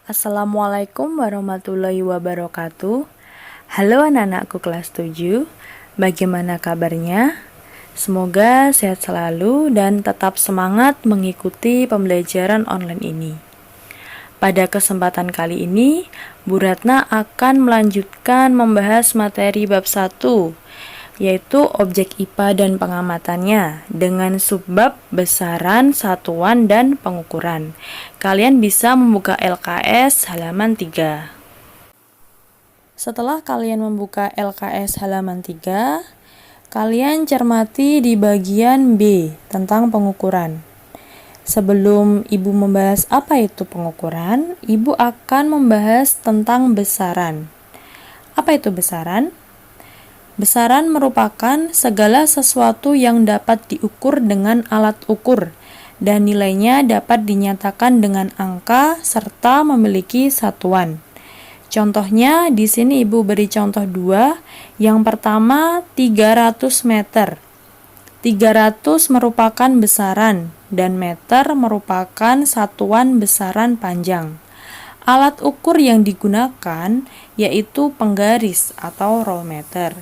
Assalamualaikum warahmatullahi wabarakatuh. Halo anak-anakku kelas 7, bagaimana kabarnya? Semoga sehat selalu dan tetap semangat mengikuti pembelajaran online ini. Pada kesempatan kali ini, Bu Ratna akan melanjutkan membahas materi bab 1, yaitu objek IPA dan pengamatannya dengan subbab besaran, satuan, dan pengukuran. Kalian bisa membuka LKS halaman 3. Setelah kalian membuka LKS halaman 3, kalian cermati di bagian B tentang pengukuran. Sebelum Ibu membahas apa itu pengukuran, Ibu akan membahas tentang besaran. Apa itu besaran? Besaran merupakan segala sesuatu yang dapat diukur dengan alat ukur dan nilainya dapat dinyatakan dengan angka serta memiliki satuan. Contohnya di sini Ibu beri contoh 2. Yang pertama 300 meter. 300 merupakan besaran dan meter merupakan satuan besaran panjang. Alat ukur yang digunakan yaitu penggaris atau rollmeter.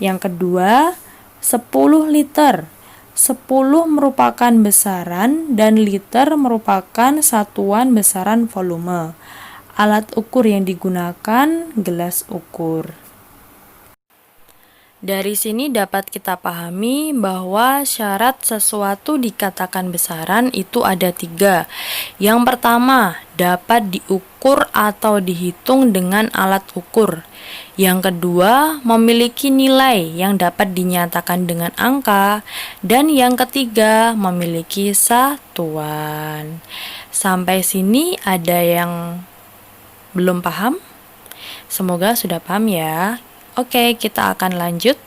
Yang kedua, 10 liter. 10 merupakan besaran dan liter merupakan satuan besaran volume. Alat ukur yang digunakan gelas ukur. Dari sini dapat kita pahami bahwa syarat sesuatu dikatakan besaran itu ada 3. Yang pertama, dapat diukur atau dihitung dengan alat ukur. Yang kedua, memiliki nilai yang dapat dinyatakan dengan angka. Dan yang ketiga, memiliki satuan. Sampai sini ada yang belum paham? Semoga sudah paham ya. Oke, kita akan lanjut.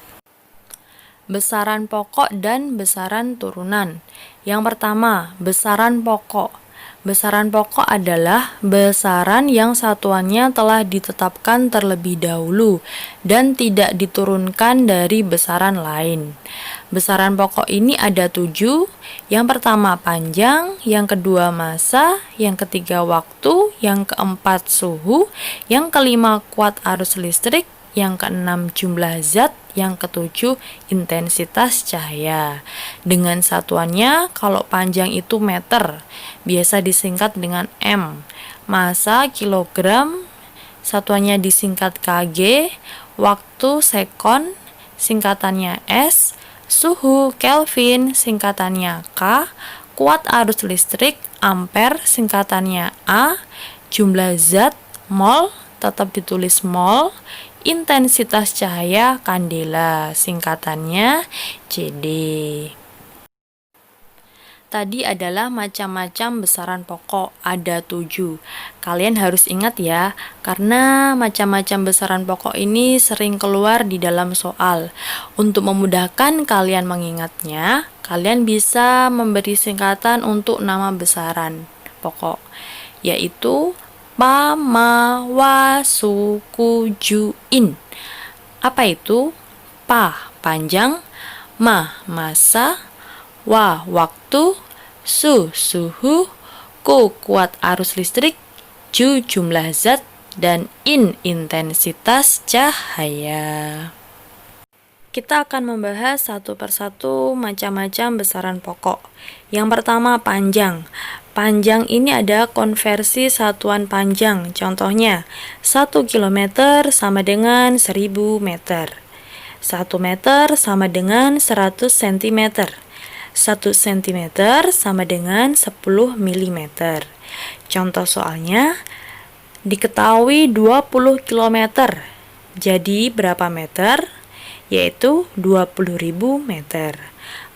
Besaran pokok dan besaran turunan. Yang pertama, besaran pokok. Besaran pokok adalah besaran yang satuannya telah ditetapkan terlebih dahulu dan tidak diturunkan dari besaran lain. Besaran pokok ini ada 7. Yang pertama panjang, yang kedua massa, yang ketiga waktu, yang keempat suhu, yang kelima kuat arus listrik, yang keenam jumlah zat, yang ketujuh intensitas cahaya. Dengan satuannya, kalau panjang itu meter, biasa disingkat dengan M. Massa kilogram, satuannya disingkat kg. Waktu sekon, singkatannya S. Suhu Kelvin, singkatannya K. Kuat arus listrik ampere, singkatannya A. Jumlah zat mol, tetap ditulis mol. Intensitas cahaya kandela, singkatannya CD. Tadi adalah macam-macam besaran pokok, ada 7. Kalian harus ingat ya, karena macam-macam besaran pokok ini sering keluar di dalam soal. Untuk memudahkan kalian mengingatnya, kalian bisa memberi singkatan untuk nama besaran pokok, yaitu Pa, Ma, Wa, Su, Ku, Ju, In. Apa itu? Pa, panjang. Ma, massa. Wa, waktu. Su, suhu. Ku, kuat arus listrik. Ju, jumlah zat. Dan In, intensitas cahaya. Kita akan membahas satu persatu macam-macam besaran pokok. Yang pertama panjang. Panjang ini ada konversi satuan panjang. Contohnya, 1 km sama dengan 1000 meter. 1 meter sama dengan 100 cm. 1 cm sama dengan 10 mm. Contoh soalnya, diketahui 20 km. Jadi berapa meter? Yaitu 20.000 meter.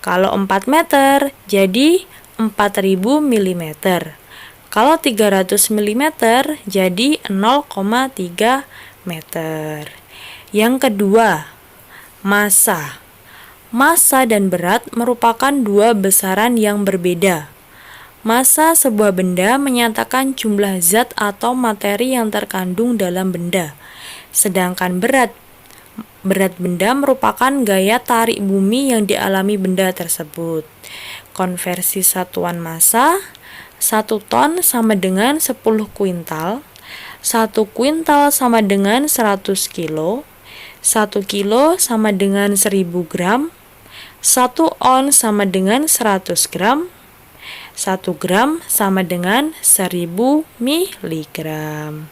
Kalau 4 meter, jadi 4000 mm. Kalau 300 mm jadi 0,3 meter. Yang kedua, massa. Massa dan berat merupakan dua besaran yang berbeda. Massa sebuah benda menyatakan jumlah zat atau materi yang terkandung dalam benda. Sedangkan berat benda merupakan gaya tarik bumi yang dialami benda tersebut. Konversi satuan massa 1 ton sama dengan 10 kuintal, 1 kuintal sama dengan 100 kilo, 1 kilo sama dengan 1000 gram, 1 on sama dengan 100 gram, 1 gram sama dengan 1000 miligram.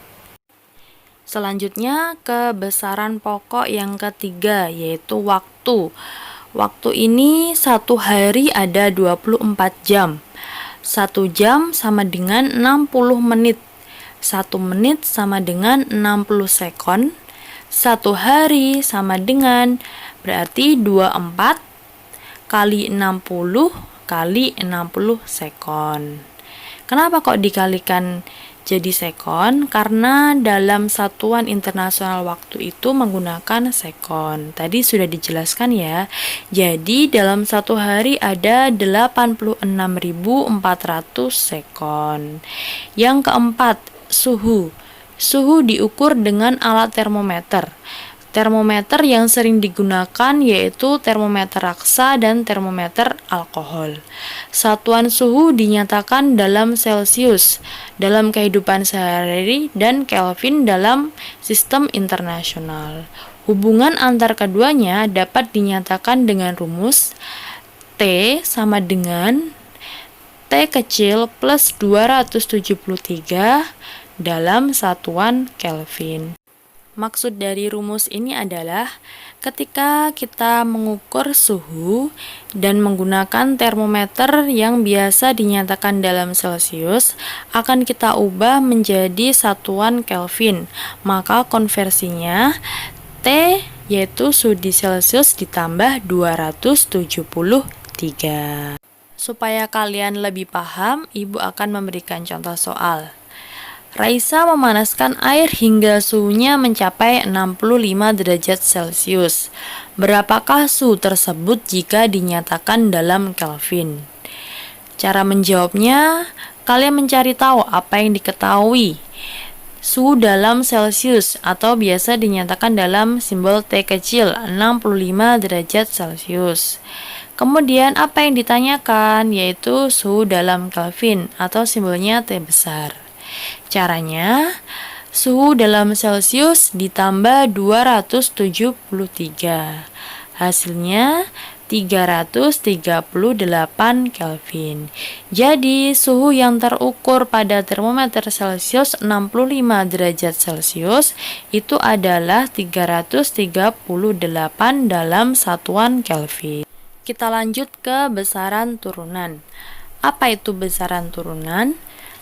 Selanjutnya ke besaran pokok yang ketiga, yaitu waktu. Waktu ini 1 hari ada 24 jam. 1 jam sama dengan 60 menit. 1 menit sama dengan 60 sekon. 1 hari sama dengan berarti 24 kali 60 kali 60 sekon. Kenapa kok dikalikan jadi sekon? Karena dalam satuan internasional waktu itu menggunakan sekon. Tadi sudah dijelaskan ya. Jadi dalam 1 hari ada 86.400 sekon. Yang keempat, suhu. Suhu diukur dengan alat termometer. Termometer yang sering digunakan yaitu termometer raksa dan termometer alkohol. Satuan suhu dinyatakan dalam Celcius dalam kehidupan sehari-hari dan Kelvin dalam sistem internasional. Hubungan antar keduanya dapat dinyatakan dengan rumus T sama dengan T kecil plus 273 dalam satuan Kelvin. Maksud dari rumus ini adalah ketika kita mengukur suhu dan menggunakan termometer yang biasa dinyatakan dalam Celcius, akan kita ubah menjadi satuan Kelvin. Maka konversinya T yaitu suhu di Celcius ditambah 273. Supaya kalian lebih paham, Ibu akan memberikan contoh soal. Raisa memanaskan air hingga suhunya mencapai 65 derajat Celcius. Berapakah suhu tersebut jika dinyatakan dalam Kelvin? Cara menjawabnya, kalian mencari tahu apa yang diketahui. Suhu dalam Celcius atau biasa dinyatakan dalam simbol T kecil 65 derajat Celcius. Kemudian apa yang ditanyakan yaitu suhu dalam Kelvin atau simbolnya T besar. Caranya, suhu dalam Celcius ditambah 273. Hasilnya 338 Kelvin. Jadi, suhu yang terukur pada termometer Celcius 65 derajat Celcius itu adalah 338 dalam satuan Kelvin. Kita lanjut ke besaran turunan. Apa itu besaran turunan?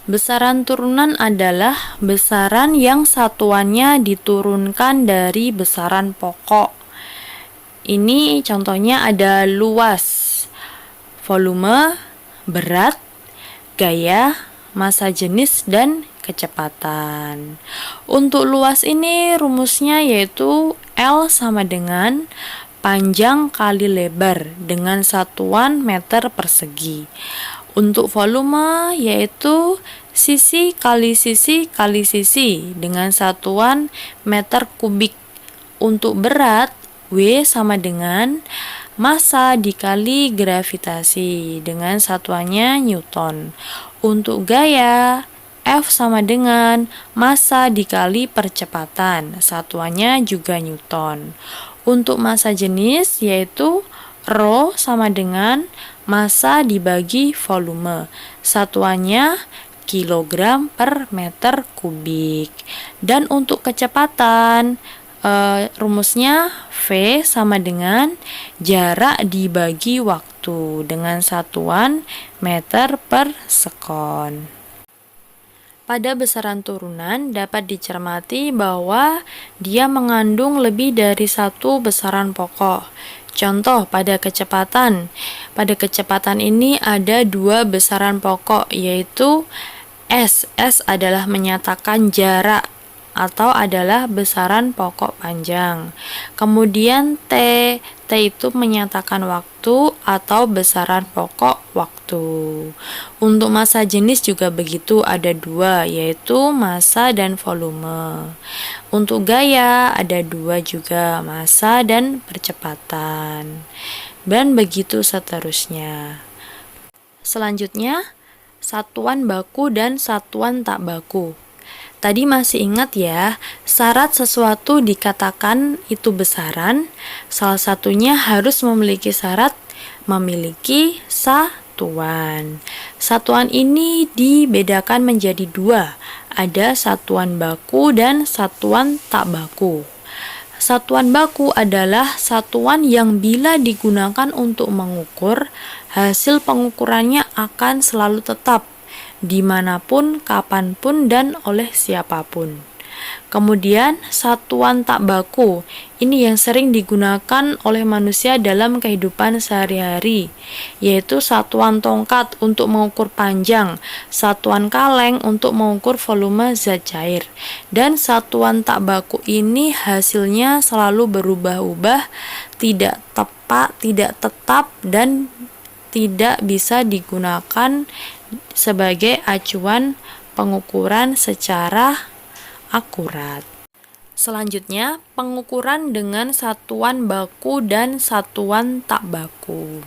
Besaran turunan adalah besaran yang satuannya diturunkan dari besaran pokok. Ini contohnya ada luas, volume, berat, gaya, massa jenis, dan kecepatan. Untuk luas ini rumusnya yaitu L sama dengan panjang kali lebar dengan satuan meter persegi. Untuk volume yaitu sisi kali sisi kali sisi dengan satuan meter kubik. Untuk berat, W sama dengan massa dikali gravitasi dengan satuannya Newton. Untuk gaya, F sama dengan massa dikali percepatan, satuannya juga Newton. Untuk massa jenis yaitu Rho sama dengan massa dibagi volume, satuannya kilogram per meter kubik. Dan untuk kecepatan, rumusnya V sama dengan jarak dibagi waktu dengan satuan meter per sekon. Pada besaran turunan dapat dicermati bahwa dia mengandung lebih dari satu besaran pokok. Contoh pada kecepatan. Pada kecepatan ini ada 2 besaran pokok yaitu S. S adalah menyatakan jarak atau adalah besaran pokok panjang. Kemudian T. T itu menyatakan waktu atau besaran pokok waktu. Untuk massa jenis juga begitu, ada 2 yaitu massa dan volume. Untuk gaya ada 2 juga, massa dan percepatan. Dan begitu seterusnya. Selanjutnya, satuan baku dan satuan tak baku. Tadi masih ingat ya, syarat sesuatu dikatakan itu besaran, salah satunya harus memiliki syarat memiliki satuan. Satuan ini dibedakan menjadi dua, ada satuan baku dan satuan tak baku. Satuan baku adalah satuan yang bila digunakan untuk mengukur, hasil pengukurannya akan selalu tetap dimanapun, kapanpun, dan oleh siapapun. Kemudian satuan tak baku, ini yang sering digunakan oleh manusia dalam kehidupan sehari-hari, yaitu satuan tongkat untuk mengukur panjang, satuan kaleng untuk mengukur volume zat cair, dan satuan tak baku ini hasilnya selalu berubah-ubah, tidak tepat, tidak tetap, dan tidak bisa digunakan sebagai acuan pengukuran secara akurat. Selanjutnya, pengukuran dengan satuan baku dan satuan tak baku.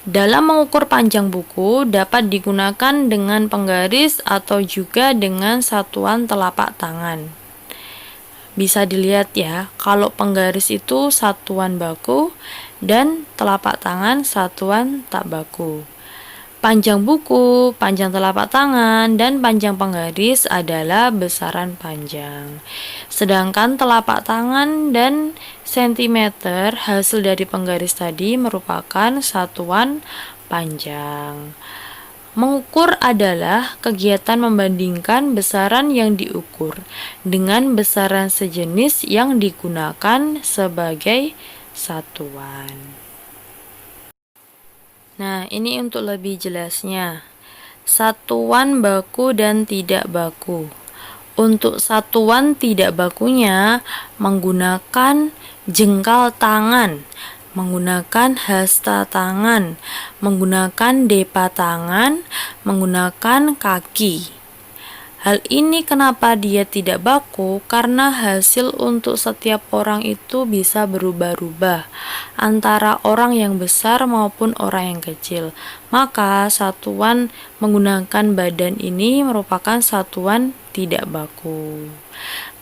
Dalam mengukur panjang buku dapat digunakan dengan penggaris atau juga dengan satuan telapak tangan. Bisa dilihat ya, kalau penggaris itu satuan baku dan telapak tangan satuan tak baku. Panjang buku, panjang telapak tangan, dan panjang penggaris adalah besaran panjang. Sedangkan telapak tangan dan sentimeter hasil dari penggaris tadi merupakan satuan panjang. Mengukur adalah kegiatan membandingkan besaran yang diukur dengan besaran sejenis yang digunakan sebagai satuan. Nah, ini untuk lebih jelasnya. Satuan baku dan tidak baku. Untuk satuan tidak bakunya menggunakan jengkal tangan, menggunakan hasta tangan, menggunakan depa tangan, menggunakan kaki. Hal ini kenapa dia tidak baku? Karena hasil untuk setiap orang itu bisa berubah-ubah antara orang yang besar maupun orang yang kecil. Maka satuan menggunakan badan ini merupakan satuan tidak baku.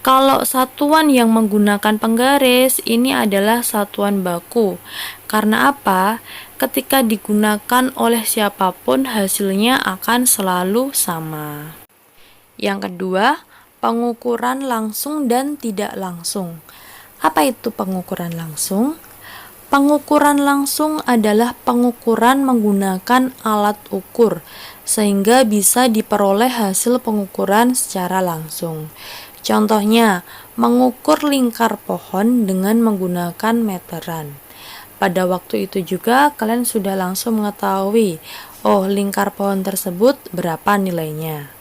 Kalau satuan yang menggunakan penggaris ini adalah satuan baku. Karena apa? Ketika digunakan oleh siapapun hasilnya akan selalu sama. Yang kedua, pengukuran langsung dan tidak langsung. Apa itu pengukuran langsung? Pengukuran langsung adalah pengukuran menggunakan alat ukur, sehingga bisa diperoleh hasil pengukuran secara langsung. Contohnya, mengukur lingkar pohon dengan menggunakan meteran. Pada waktu itu juga kalian sudah langsung mengetahui, lingkar pohon tersebut berapa nilainya.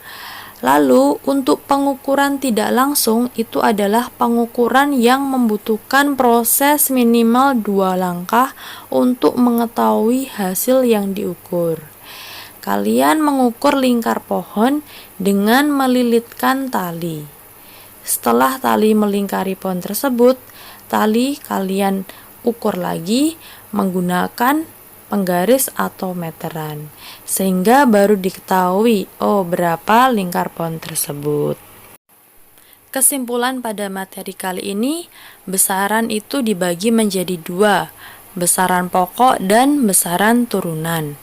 Lalu, untuk pengukuran tidak langsung itu adalah pengukuran yang membutuhkan proses minimal 2 langkah untuk mengetahui hasil yang diukur. Kalian mengukur lingkar pohon dengan melilitkan tali. Setelah tali melingkari pohon tersebut, tali kalian ukur lagi menggunakan penggaris atau meteran, sehingga baru diketahui berapa lingkar pohon tersebut. Kesimpulan pada materi kali ini, besaran itu dibagi menjadi 2, besaran pokok dan besaran turunan.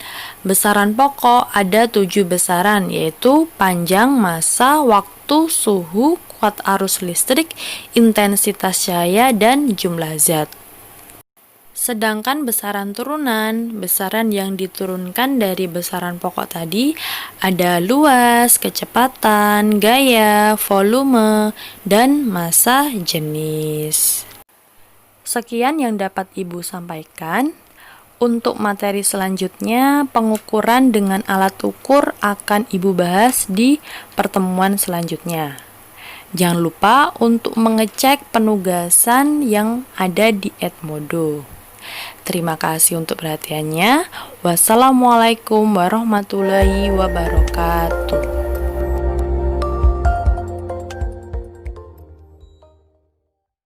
Besaran pokok ada 7 besaran, yaitu panjang, massa, waktu, suhu, kuat arus listrik, intensitas cahaya, dan jumlah zat. Sedangkan besaran turunan, besaran yang diturunkan dari besaran pokok tadi ada luas, kecepatan, gaya, volume, dan massa jenis. Sekian yang dapat Ibu sampaikan. Untuk materi selanjutnya, pengukuran dengan alat ukur akan Ibu bahas di pertemuan selanjutnya. Jangan lupa untuk mengecek penugasan yang ada di Edmodo. Terima kasih untuk perhatiannya. Wassalamualaikum warahmatullahi wabarakatuh.